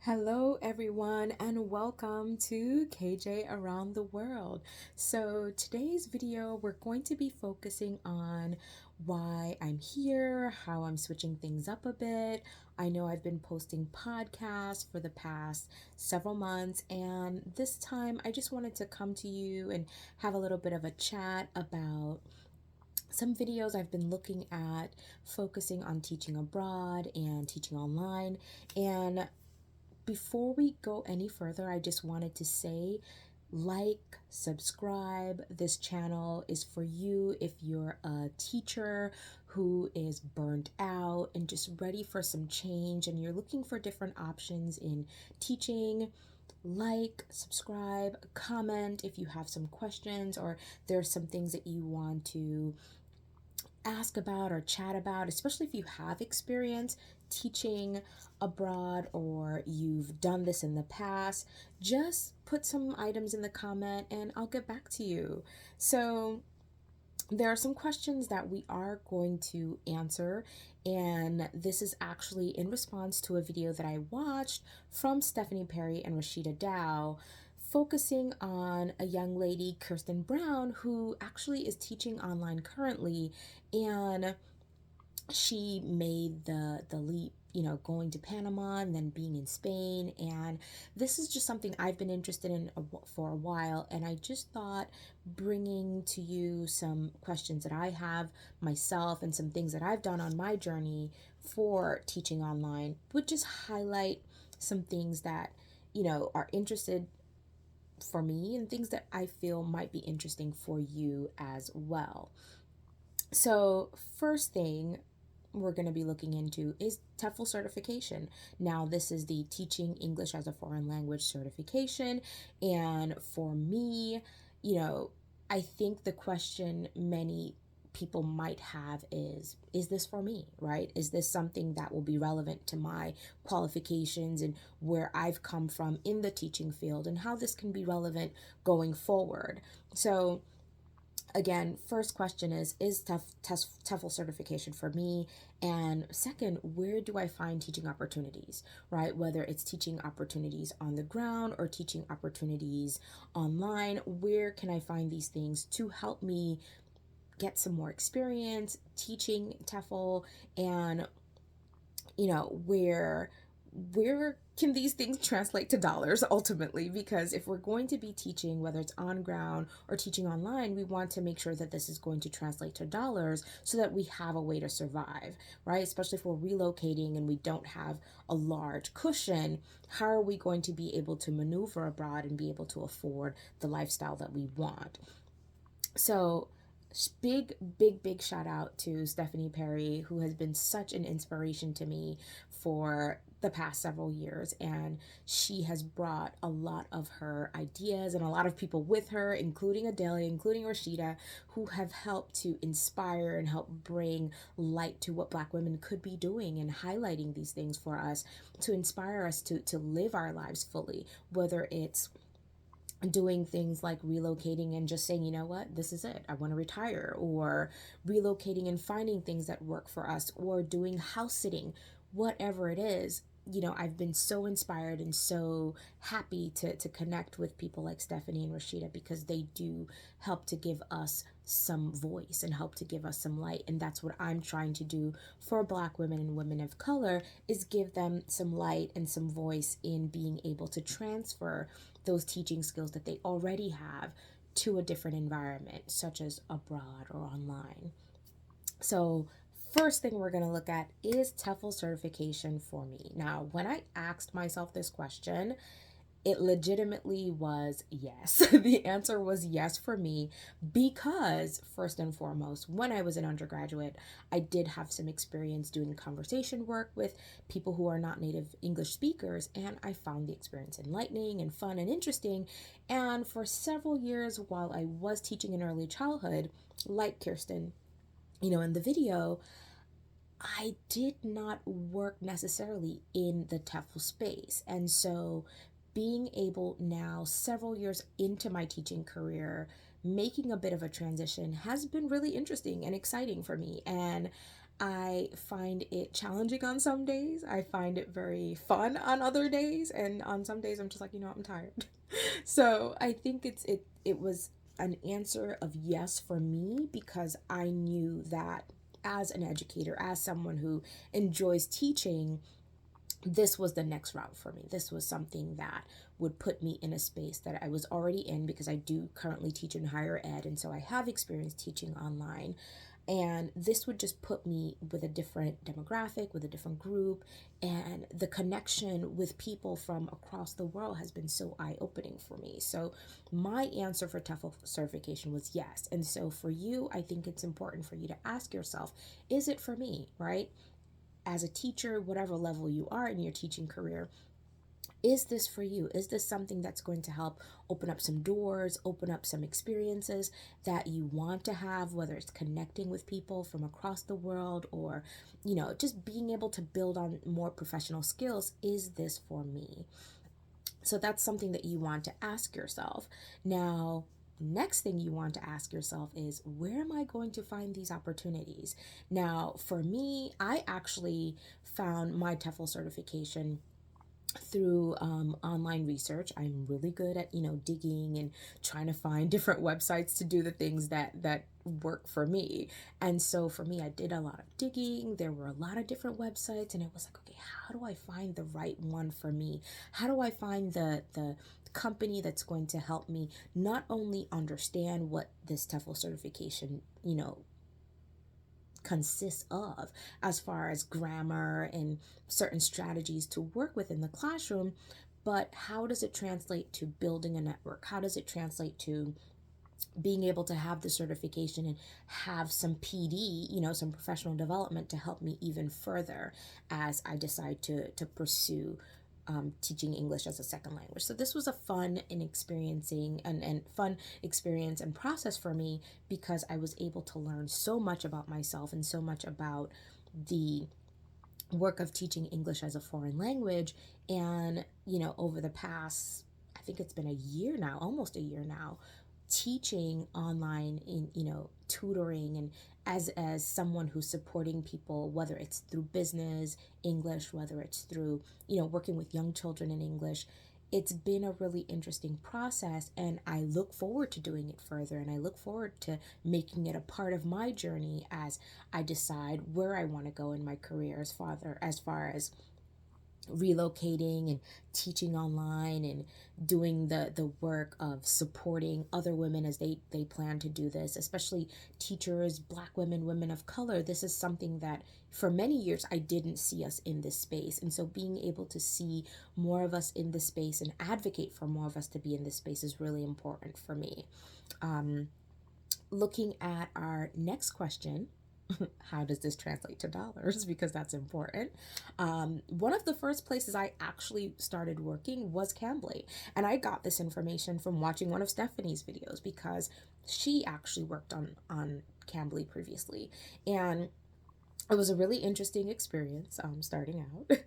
Hello, everyone, and welcome to KJ Around the World. So, today's video, we're going to be focusing on why I'm here, how I'm switching things up a bit. I know I've been posting podcasts for the past several months, and this time I just wanted to come to you and have a little bit of a chat about some videos I've been looking at focusing on teaching abroad and teaching online. And before we go any further, I just wanted to say, like, subscribe. This channel is for you if you're a teacher who is burnt out and just ready for some change and you're looking for different options in teaching. Like, subscribe, comment if you have some questions or there's some things that you want to ask about or chat about, especially if you have experience teaching abroad or you've done this in the past. Just put some items in the comment and I'll get back to you. So, there are some questions that we are going to answer, and this is actually in response to a video that I watched from Stephanie Perry and Rashida Dow, focusing on a young lady, Kiersten Brown, who actually is teaching online currently, and she made the leap, going to Panama and then being in Spain. And this is just something I've been interested in for a while. And I just thought bringing to you some questions that I have myself and some things that I've done on my journey for teaching online would just highlight some things that, are interested for me and things that I feel might be interesting for you as well. So, first thing we're going to be looking into is TEFL certification. Now, this is the Teaching English as a Foreign Language certification. And for me, I think the question many people might have is this for me, right? Is this something that will be relevant to my qualifications and where I've come from in the teaching field and how this can be relevant going forward? So, again, first question is TEFL certification for me? And second, where do I find teaching opportunities, right? Whether it's teaching opportunities on the ground or teaching opportunities online, where can I find these things to help me get some more experience teaching TEFL? And where can these things translate to dollars ultimately? Because if we're going to be teaching, whether it's on ground or teaching online, we want to make sure that this is going to translate to dollars so that we have a way to survive, right? Especially if we're relocating and we don't have a large cushion, how are we going to be able to maneuver abroad and be able to afford the lifestyle that we want? So, big shout out to Stephanie Perry, who has been such an inspiration to me for the past several years. And she has brought a lot of her ideas and a lot of people with her, including Adelia, including Rashida, who have helped to inspire and help bring light to what Black women could be doing and highlighting these things for us to inspire us to live our lives fully, whether it's doing things like relocating and just saying, you know what, this is it, I want to retire, or relocating and finding things that work for us, or doing house sitting, whatever it is. I've been so inspired and so happy to connect with people like Stephanie and Rashida because they do help to give us some voice and help to give us some light. And that's what I'm trying to do for Black women and women of color, is give them some light and some voice in being able to transfer those teaching skills that they already have to a different environment, such as abroad or online. So, first thing we're going to look at is TEFL certification for me. Now, when I asked myself this question, it legitimately was yes. The answer was yes for me because, first and foremost, when I was an undergraduate, I did have some experience doing conversation work with people who are not native English speakers, and I found the experience enlightening and fun and interesting. And for several years, while I was teaching in early childhood, like Kiersten, in the video, I did not work necessarily in the TEFL space. And so being able now, several years into my teaching career, making a bit of a transition has been really interesting and exciting for me. And I find it challenging on some days. I find it very fun on other days, and on some days I'm just like, I'm tired. So I think it was an answer of yes for me, because I knew that as an educator, as someone who enjoys teaching, this was the next route for me. This was something that would put me in a space that I was already in, because I do currently teach in higher ed. And so I have experience teaching online. And this would just put me with a different demographic, with a different group. And the connection with people from across the world has been so eye opening for me. So my answer for TEFL certification was yes. And so for you, I think it's important for you to ask yourself, is it for me, right? As a teacher, whatever level you are in your teaching career, is this for you? Is this something that's going to help open up some doors, open up some experiences that you want to have, whether it's connecting with people from across the world, or, just being able to build on more professional skills? Is this for me? So that's something that you want to ask yourself. Now, next thing you want to ask yourself is, where am I going to find these opportunities? Now, for me, I actually found my TEFL certification through online research. I'm really good at digging and trying to find different websites to do the things that work for me. And so for me, I did a lot of digging. There were a lot of different websites, and it was like, okay, how do I find the right one for me? How do I find the company that's going to help me not only understand what this TEFL certification consists of, as far as grammar and certain strategies to work with in the classroom, but how does it translate to building a network? How does it translate to being able to have the certification and have some PD, some professional development to help me even further as I decide to pursue teaching English as a second language. So this was a fun and experiencing and fun experience and process for me, because I was able to learn so much about myself and so much about the work of teaching English as a foreign language. And over the past, I think it's been a year now, almost a year now, teaching online in tutoring, and as someone who's supporting people, whether it's through business English, whether it's through working with young children in English, it's been a really interesting process, and I look forward to doing it further, and I look forward to making it a part of my journey as I decide where I want to go in my career, as far as relocating and teaching online and doing the work of supporting other women as they plan to do this, especially teachers, Black women, women of color. This is something that for many years I didn't see us in this space, and so being able to see more of us in this space and advocate for more of us to be in this space is really important for me. Looking at our next question, how does this translate to dollars? Because that's important. One of the first places I actually started working was Cambly. And I got this information from watching one of Stephanie's videos, because she actually worked on Cambly previously. And it was a really interesting experience starting out.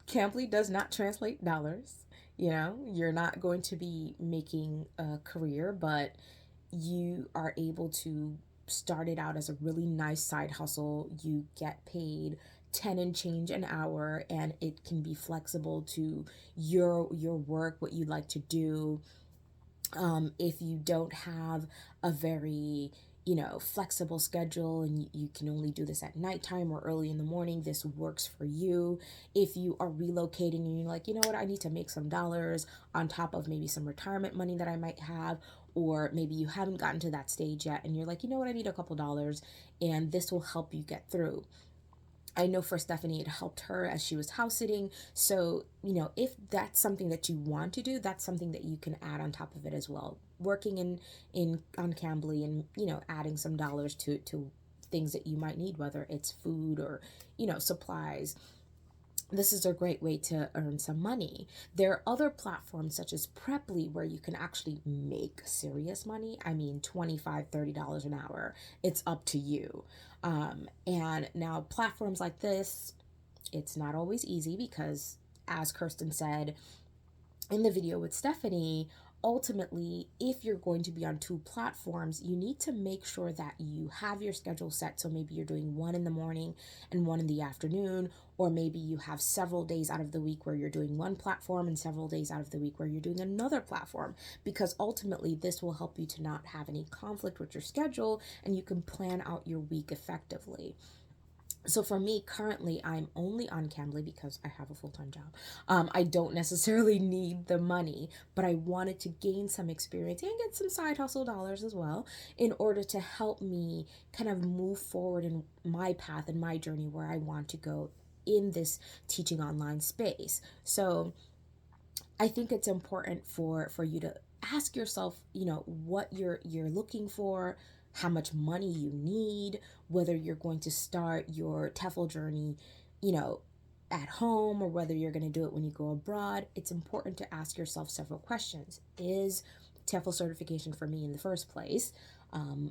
Cambly does not translate dollars. You're not going to be making a career, but you are able to start it out as a really nice side hustle. You get paid 10 and change an hour, and it can be flexible to your work, what you like to do. If you don't have a very flexible schedule, and you can only do this at nighttime or early in the morning, this works for you. If you are relocating and you're like, what, I need to make some dollars on top of maybe some retirement money that I might have, or maybe you haven't gotten to that stage yet and you're like, I need a couple dollars, and this will help you get through. I know for Stephanie, it helped her as she was house sitting. So, if that's something that you want to do, that's something that you can add on top of it as well. Working on Cambly, and, adding some dollars to things that you might need, whether it's food or, supplies. This is a great way to earn some money. There are other platforms such as Preply where you can actually make serious money. I mean, $25, $30 an hour. It's up to you. And now platforms like this, it's not always easy, because as Kiersten said in the video with Stephanie, ultimately, if you're going to be on two platforms, you need to make sure that you have your schedule set. So maybe you're doing one in the morning and one in the afternoon, or maybe you have several days out of the week where you're doing one platform and several days out of the week where you're doing another platform, because ultimately this will help you to not have any conflict with your schedule and you can plan out your week effectively. So for me, currently, I'm only on Cambly because I have a full-time job. I don't necessarily need the money, but I wanted to gain some experience and get some side hustle dollars as well in order to help me kind of move forward in my path and my journey where I want to go in this teaching online space. So I think it's important for you to ask yourself, what you're looking for, how much money you need, whether you're going to start your TEFL journey, you know, at home or whether you're going to do it when you go abroad. It's important to ask yourself several questions. Is TEFL certification for me in the first place?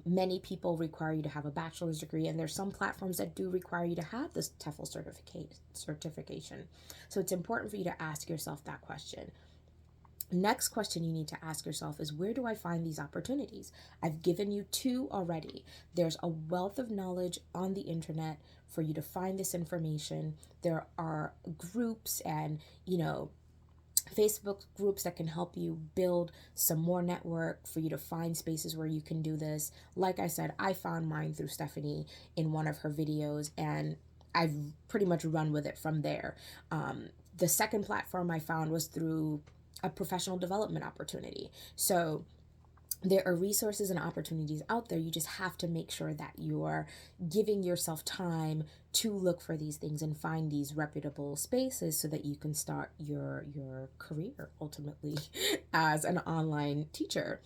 Many people require you to have a bachelor's degree, and there's some platforms that do require you to have this TEFL certification. So it's important for you to ask yourself that question. Next question you need to ask yourself is, where do I find these opportunities? I've given you two already. There's a wealth of knowledge on the internet for you to find this information. There are groups and, Facebook groups that can help you build some more network for you to find spaces where you can do this. Like I said, I found mine through Stephanie in one of her videos, and I've pretty much run with it from there. The second platform I found was through a professional development opportunity. So there are resources and opportunities out there. You just have to make sure that you are giving yourself time to look for these things and find these reputable spaces so that you can start your career ultimately as an online teacher.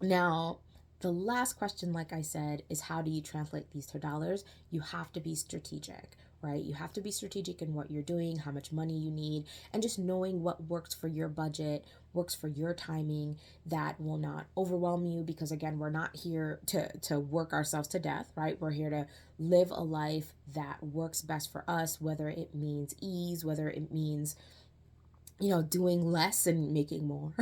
Now, the last question, like I said, is how do you translate these to dollars? You have to be strategic, right? You have to be strategic in what you're doing, how much money you need, and just knowing what works for your budget, works for your timing, that will not overwhelm you, because again, we're not here to work ourselves to death, right? We're here to live a life that works best for us, whether it means ease, whether it means doing less and making more.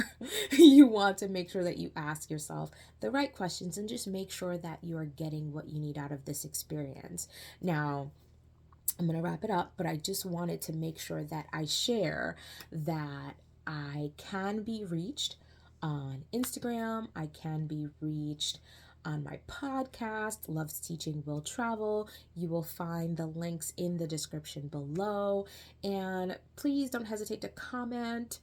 You want to make sure that you ask yourself the right questions and just make sure that you're getting what you need out of this experience. Now, I'm going to wrap it up, but I just wanted to make sure that I share that I can be reached on Instagram. I can be reached on my podcast, Loves Teaching Will Travel. You will find the links in the description below. And please don't hesitate to comment.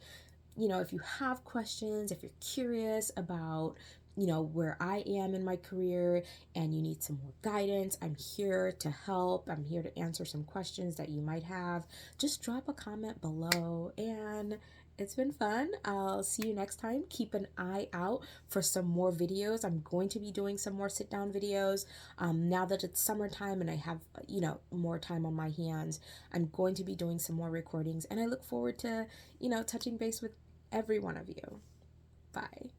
If you have questions, if you're curious about where I am in my career and you need some more guidance, I'm here to help. I'm here to answer some questions that you might have. Just drop a comment below, and it's been fun. I'll see you next time. Keep an eye out for some more videos. I'm going to be doing some more sit-down videos. Now that it's summertime and I have, more time on my hands, I'm going to be doing some more recordings, and I look forward to, touching base with every one of you. Bye.